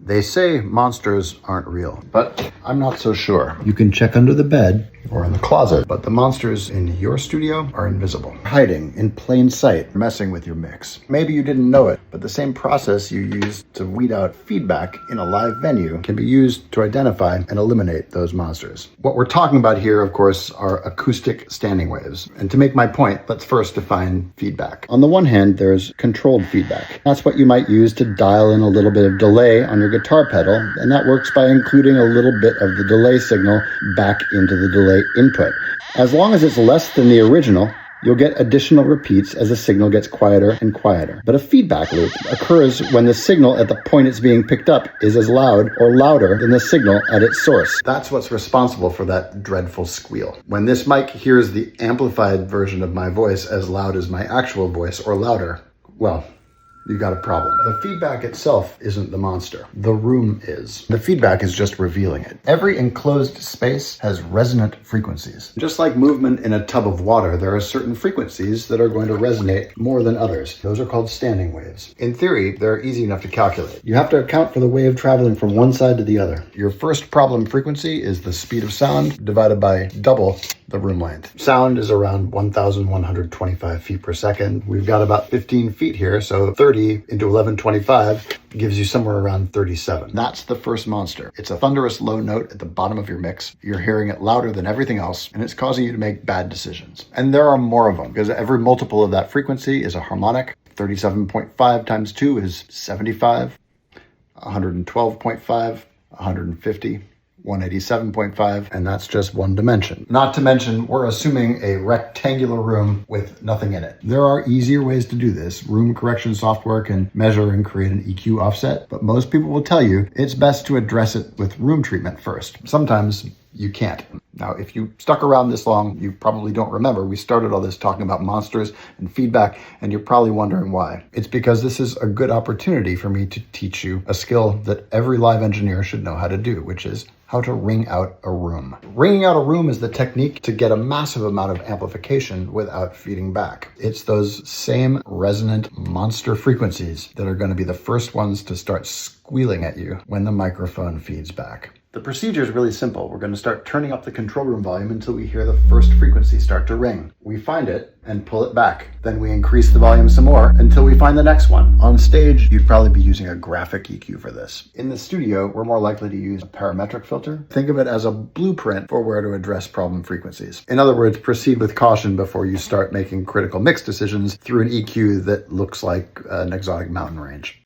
They say monsters aren't real, but I'm not so sure. You can check under the bed or in the closet, but the monsters in your studio are invisible, hiding in plain sight, messing with your mix. Maybe you didn't know it, but the same process you use to weed out feedback in a live venue can be used to identify and eliminate those monsters. What we're talking about here, of course, are acoustic standing waves. And to make my point, let's first define feedback. On the one hand, there's controlled feedback. That's what you might use to dial in a little bit of delay on your guitar pedal, and that works by including a little bit of the delay signal back into the delay input. As long as it's less than the original, you'll get additional repeats as the signal gets quieter and quieter. But a feedback loop occurs when the signal at the point it's being picked up is as loud or louder than the signal at its source. That's what's responsible for that dreadful squeal. When this mic hears the amplified version of my voice as loud as my actual voice or louder, well, you've got a problem. The feedback itself isn't the monster. The room is. The feedback is just revealing it. Every enclosed space has resonant frequencies. Just like movement in a tub of water, there are certain frequencies that are going to resonate more than others. Those are called standing waves. In theory, they're easy enough to calculate. You have to account for the wave traveling from one side to the other. Your first problem frequency is the speed of sound divided by double the room length. Sound is around 1,125 feet per second. We've got about 15 feet here, so 30 into 1125 gives you somewhere around 37. That's the first monster. It's a thunderous low note at the bottom of your mix. You're hearing it louder than everything else, and it's causing you to make bad decisions. And there are more of them, because every multiple of that frequency is a harmonic. 37.5 times 2 is 75, 112.5, 150. 187.5, and that's just one dimension. Not to mention, we're assuming a rectangular room with nothing in it. There are easier ways to do this. Room correction software can measure and create an EQ offset, but most people will tell you it's best to address it with room treatment first. Sometimes you can't. Now, if you stuck around this long, you probably don't remember. We started all this talking about monsters and feedback, and you're probably wondering why. It's because this is a good opportunity for me to teach you a skill that every live engineer should know how to do, which is how to ring out a room. Ringing out a room is the technique to get a massive amount of amplification without feeding back. It's those same resonant monster frequencies that are going to be the first ones to start squealing at you when the microphone feeds back. The procedure is really simple. We're going to start turning up the control room volume until we hear the first frequency start to ring. We find it and pull it back. Then we increase the volume some more until we find the next one. On stage, you'd probably be using a graphic EQ for this. In the studio, we're more likely to use a parametric filter. Think of it as a blueprint for where to address problem frequencies. In other words, proceed with caution before you start making critical mix decisions through an EQ that looks like an exotic mountain range.